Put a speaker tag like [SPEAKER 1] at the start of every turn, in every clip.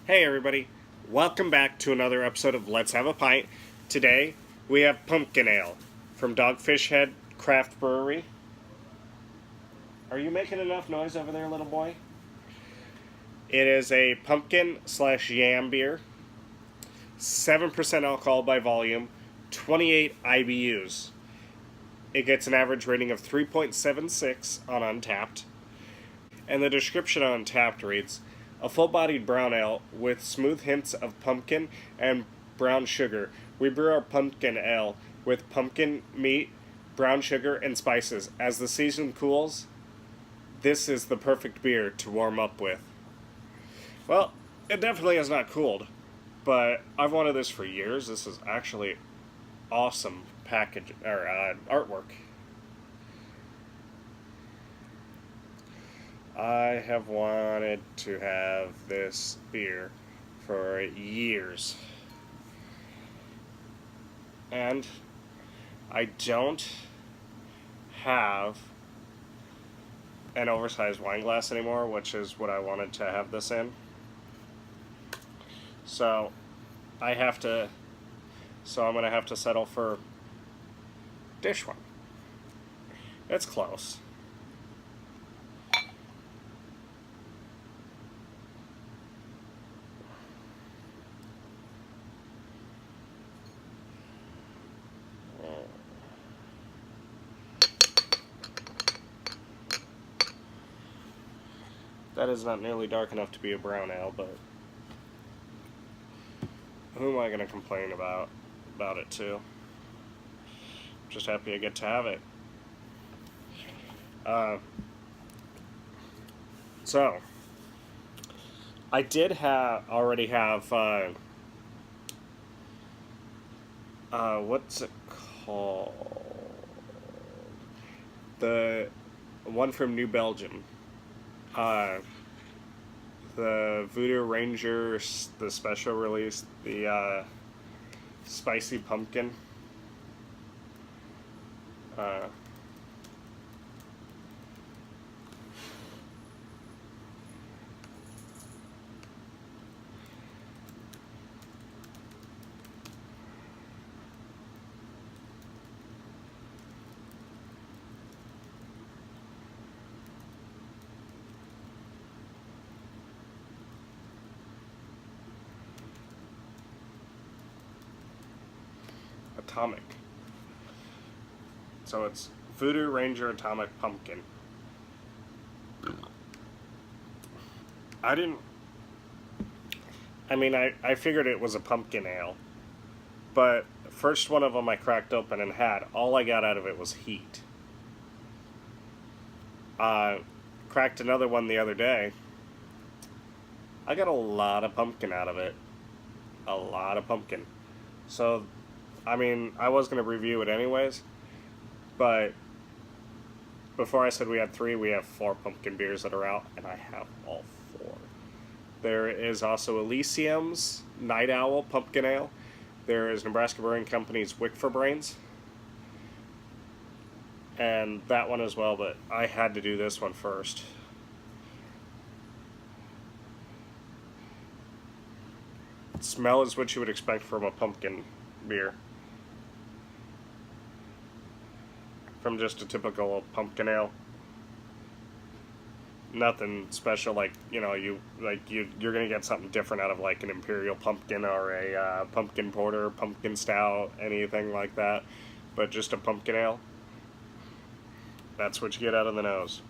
[SPEAKER 1] Hey everybody, welcome back to another episode of Let's Have a Pint. Today we have Pumpkin Ale from Dogfish Head Craft Brewery. Are you making enough noise over there, little boy? It is a pumpkin/yam beer, 7% alcohol by volume, 28 IBUs. It gets an average rating of 3.76 on Untappd. And the description on Untappd reads, a full-bodied brown ale with smooth hints of pumpkin and brown sugar. We brew our pumpkin ale with pumpkin meat, brown sugar, and spices. As the season cools, this is the perfect beer to warm up with. Well, it definitely has not cooled, but I've wanted this for years. This is actually awesome package or artwork. I have wanted to have this beer for years. And I don't have an oversized wine glass anymore, which is what I wanted to have this in. So I'm going to have to settle for dish one. It's close. That is not nearly dark enough to be a brown ale, but who am I going to complain about it to? Just happy I get to have it. So I did already have what's it called? The one from New Belgium. The Voodoo Ranger, the special release, the spicy pumpkin. Atomic. So it's Voodoo Ranger Atomic Pumpkin. I figured it was a pumpkin ale. But the first one of them I cracked open and had, all I got out of it was heat. Cracked another one the other day. I got a lot of pumpkin out of it. A lot of pumpkin. So I was going to review it anyways, but before I said we had 3, we have 4 pumpkin beers that are out, and I have all 4. There is also Elysium's Night Owl Pumpkin Ale. There is Nebraska Brewing Company's Wick for Brains, and that one as well, but I had to do this one first. Smell is what you would expect from a pumpkin beer. From just a typical pumpkin ale. Nothing special, you're gonna get something different out of like an imperial pumpkin or a pumpkin porter, pumpkin stout, anything like that. But just a pumpkin ale. That's what you get out of the nose.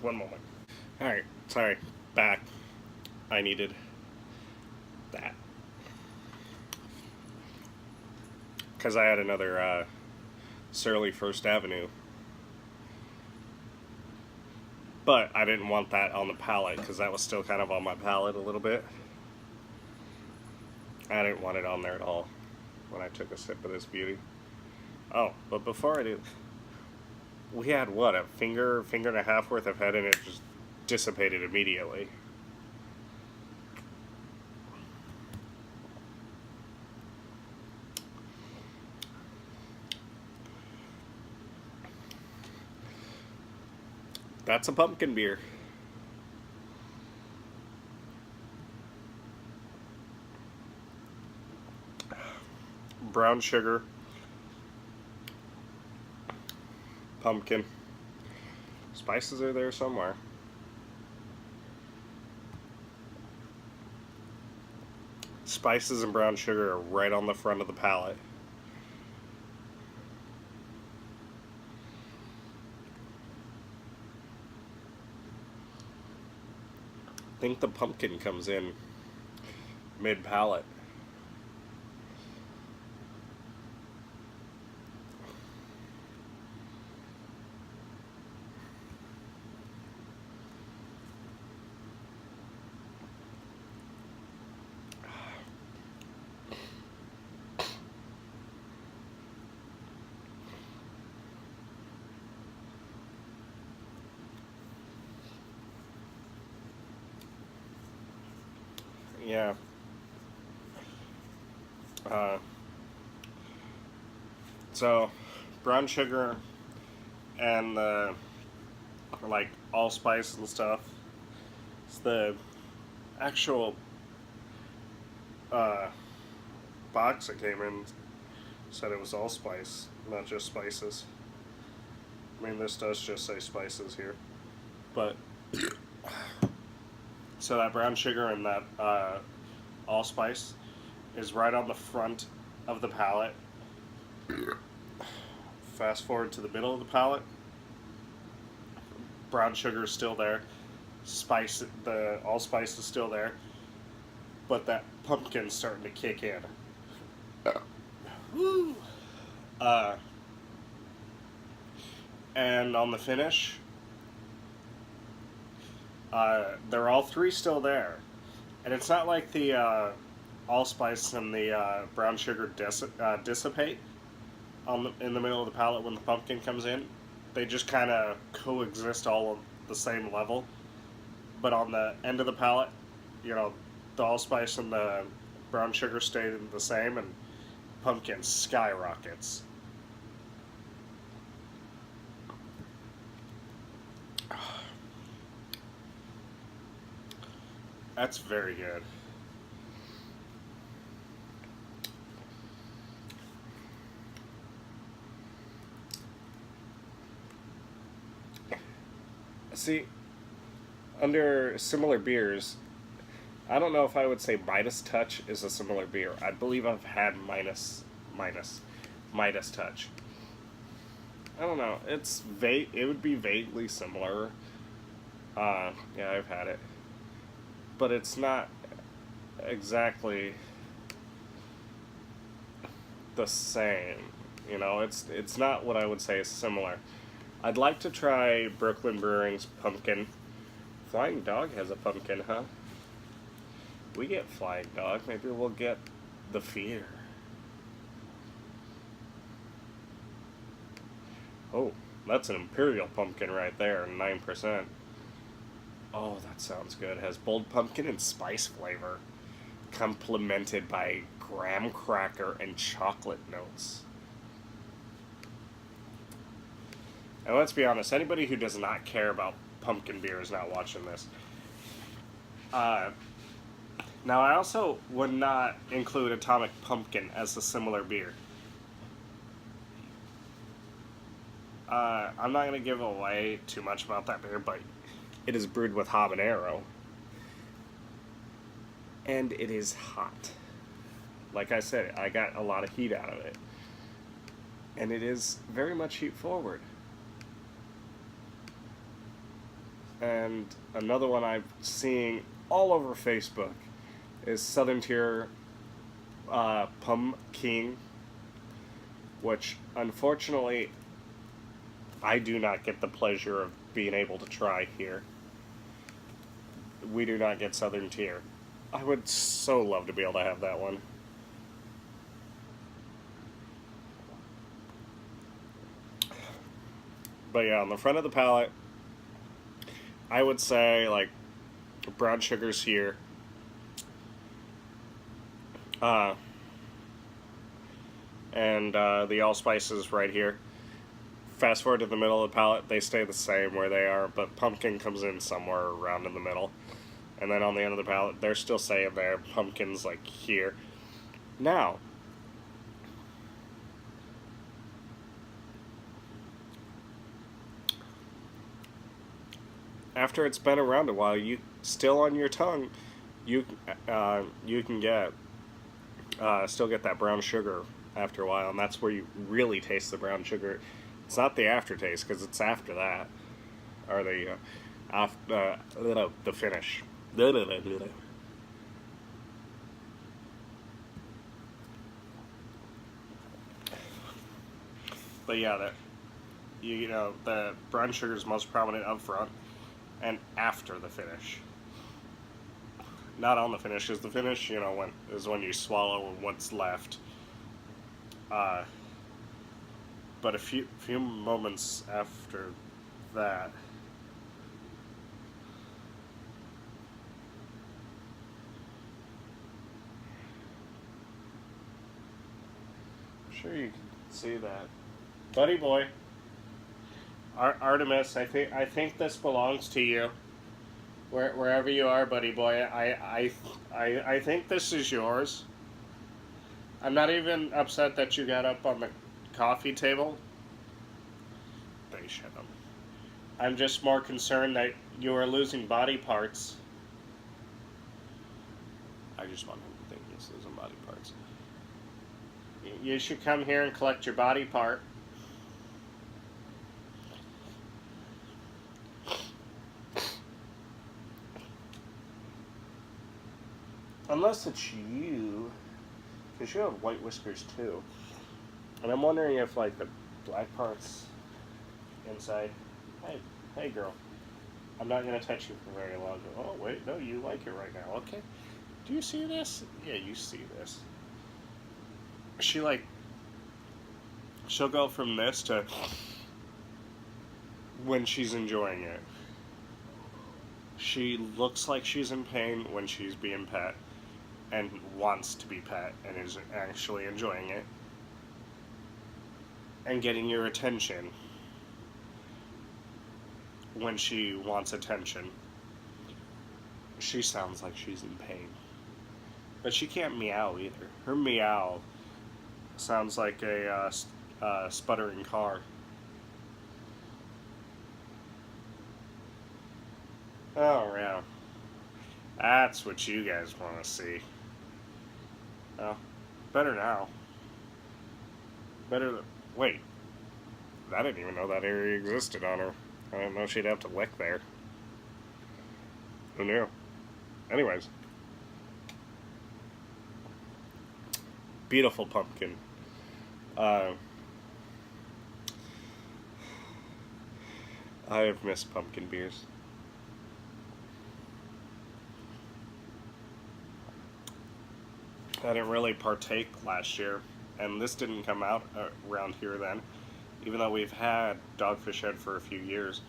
[SPEAKER 1] One moment. Alright, sorry. Back. I needed that. Because I had another Surly First Avenue. But I didn't want that on the palate, because that was still kind of on my palate a little bit. I didn't want it on there at all when I took a sip of this beauty. Oh, but before I do, we had what, a finger and a half worth of head, and it just dissipated immediately. That's a pumpkin beer. Brown sugar, pumpkin. Spices are there somewhere. Spices and brown sugar are right on the front of the palate. I think the pumpkin comes in mid-palate. Yeah. Uh, so, brown sugar and the like allspice and stuff. It's the actual uh, box that came in said it was allspice, not just spices. I mean, this does just say spices here, but so that brown sugar and that allspice is right on the front of the palate. Fast forward to the middle of the palate. Brown sugar is still there. The allspice is still there, but that pumpkin's starting to kick in. Woo! And on the finish, they're all three still there, and it's not like the allspice and the brown sugar dissipate in the middle of the palate when the pumpkin comes in. They just kind of coexist all on the same level, but on the end of the palate, the allspice and the brown sugar stay the same, and pumpkin skyrockets. That's very good. See, under similar beers, I don't know if I would say Midas Touch is a similar beer. I believe I've had Midas Touch. I don't know. It would be vaguely similar. Yeah, I've had it, but it's not exactly the same. It's not what I would say is similar. I'd like to try Brooklyn Brewing's Pumpkin. Flying Dog has a pumpkin, huh? We get Flying Dog. Maybe we'll get the Fear. Oh, that's an Imperial Pumpkin right there, 9%. Oh, that sounds good. It has bold pumpkin and spice flavor, complemented by graham cracker and chocolate notes. And let's be honest, anybody who does not care about pumpkin beer is not watching this. Now, I also would not include Atomic Pumpkin as a similar beer. I'm not going to give away too much about that beer, but it is brewed with habanero. And it is hot. Like I said, I got a lot of heat out of it. And it is very much heat forward. And another one I'm seeing all over Facebook is Southern Tier Pumpkin, which unfortunately I do not get the pleasure of being able to try here. We do not get Southern Tier. I would so love to be able to have that one. But yeah, on the front of the palate, I would say, like, brown sugar's here. And the allspice is right here. fast forward to the middle of the palate, they stay the same where they are, but pumpkin comes in somewhere around in the middle. And then on the end of the palate, they're still staying there. Pumpkin's like here. Now, after it's been around a while, you still on your tongue, you can get still get that brown sugar after a while, and that's where you really taste the brown sugar. It's not the aftertaste, because it's after that, or the finish. But yeah, that you know the brown sugar is most prominent up front and after the finish. Not on the finish, because the finish, when you swallow what's left. But a few moments after that, I'm sure you can see that, buddy boy. Artemis, I think this belongs to you. Wherever you are, buddy boy, I think this is yours. I'm not even upset that you got up on the coffee table. They shut them. I'm just more concerned that you are losing body parts. I just want him to think he's losing body parts. You should come here and collect your body part. Unless it's you, because you have white whiskers too. And I'm wondering if, like, the black parts inside. Hey girl. I'm not going to touch you for very long. Oh, wait, no, you like it right now. Okay. Do you see this? Yeah, you see this. She'll go from this to when she's enjoying it. She looks like she's in pain when she's being pet and wants to be pet and is actually enjoying it and getting your attention when she wants attention. She sounds like she's in pain. But she can't meow either. Her meow sounds like a sputtering car. Oh, yeah. That's what you guys want to see. Well, better now. Wait. I didn't even know that area existed on her. I didn't know she'd have to lick there. Who knew? Anyways. Beautiful pumpkin. I have missed pumpkin beers. I didn't really partake last year, and this didn't come out around here then. Even though we've had Dogfish Head for a few years,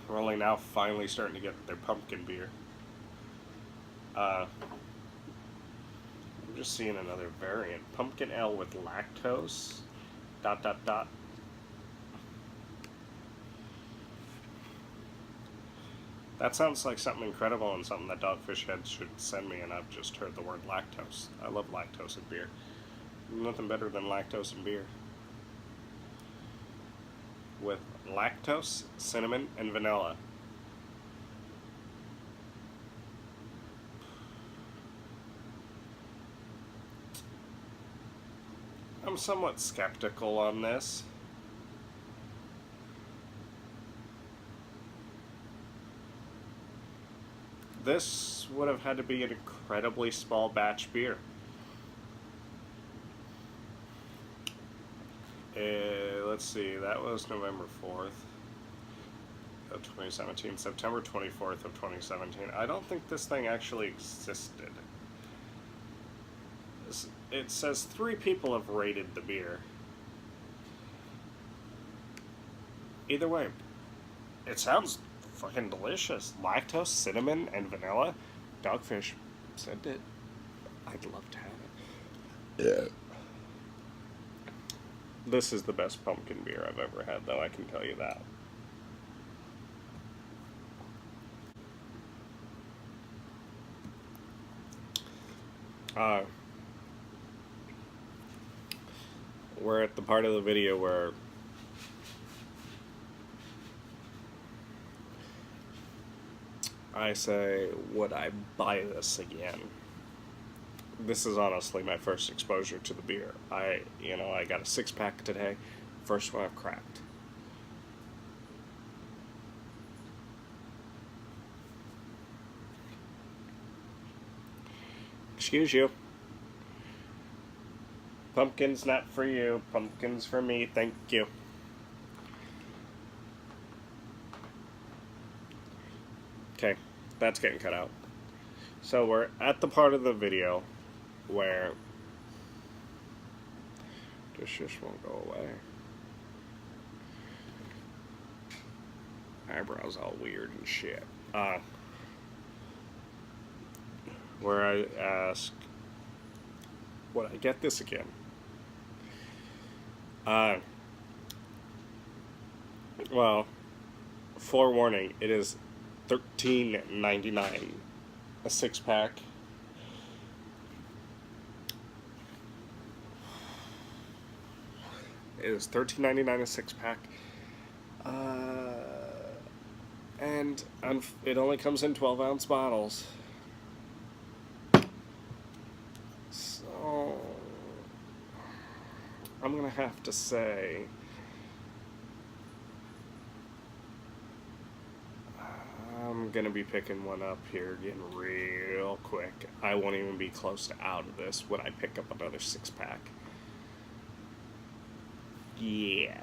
[SPEAKER 1] we're only now finally starting to get their pumpkin beer. I'm just seeing another variant. Pumpkin ale with lactose, ... That sounds like something incredible and something that Dogfish Head should send me, and I've just heard the word lactose. I love lactose in beer. Nothing better than lactose in beer. With lactose, cinnamon, and vanilla. I'm somewhat skeptical on this. This would have had to be an incredibly small batch beer. Let's see, that was November 4th of 2017, September 24th of 2017. I don't think this thing actually existed. It says 3 people have rated the beer. Either way, it sounds fucking delicious. Lactose, cinnamon, and vanilla. Dogfish sent it. I'd love to have it. Yeah. This is the best pumpkin beer I've ever had, though, I can tell you that. We're at the part of the video where I say, would I buy this again? This is honestly my first exposure to the beer. I got a 6-pack today, first one I've cracked. Excuse you. Pumpkin's not for you. Pumpkin's for me. Thank you. Okay, that's getting cut out. So we're at the part of the video where this just won't go away. Eyebrows all weird and shit. Where I ask, would I get this again? Well, forewarning, it is $13.99 a 6-pack. It is $13.99 a 6-pack. And it only comes in 12-ounce bottles. So I'm gonna have to say I'm gonna be picking one up here again real quick. I won't even be close to out of this when I pick up another 6-pack. Yeah.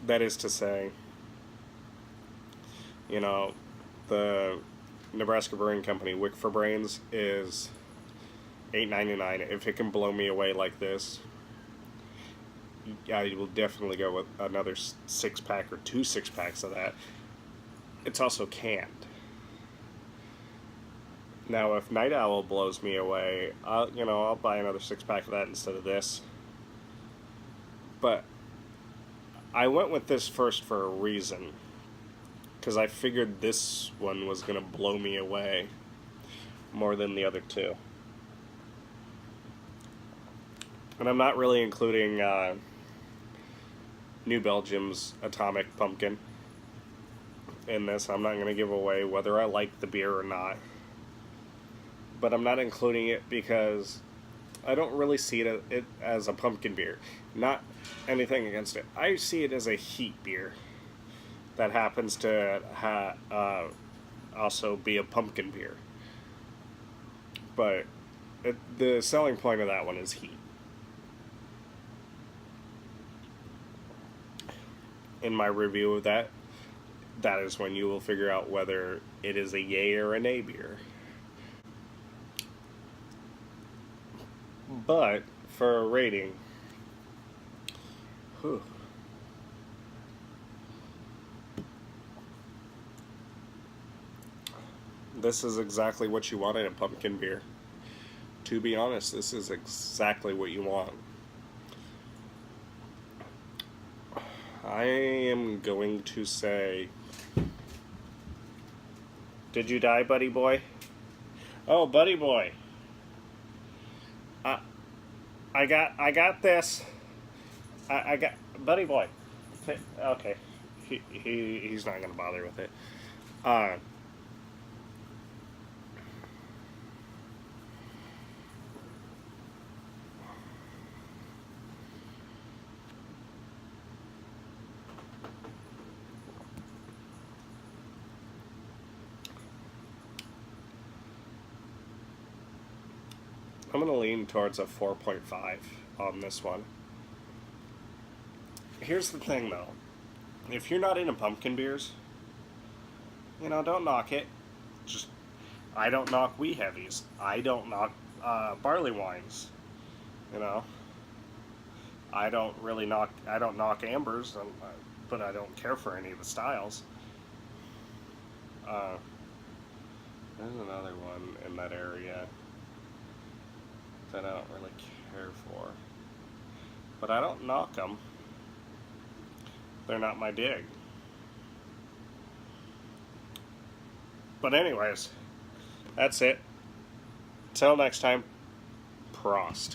[SPEAKER 1] That is to say, the Nebraska Brewing Company Wick for Brains is $8.99. If it can blow me away like this, I will definitely go with another 6-pack or 2 6-packs of that. It's also canned. Now, if Night Owl blows me away, I'll buy another 6-pack of that instead of this. But I went with this first for a reason, because I figured this one was going to blow me away more than the other two. And I'm not really including New Belgium's Atomic Pumpkin in this. I'm not going to give away whether I like the beer or not. But I'm not including it because I don't really see it as a pumpkin beer. Not anything against it. I see it as a heat beer that happens to also be a pumpkin beer. But the selling point of that one is heat. In my review of that is when you will figure out whether it is a yay or a nay beer. But for a rating, this is exactly what you want in a pumpkin beer. To be honest, this is exactly what you want. I am going to say, did you die, buddy boy? Oh, buddy boy. I got this. I got, buddy boy. Okay, he's not gonna bother with it. I'm going to lean towards a 4.5 on this one. Here's the thing, though. If you're not into pumpkin beers, don't knock it. I don't knock wee heavies. I don't knock barley wines. I don't knock ambers, but I don't care for any of the styles. There's another one in that area. that I don't really care for. But I don't knock them. They're not my dig. But anyways, that's it. Till next time, Prost.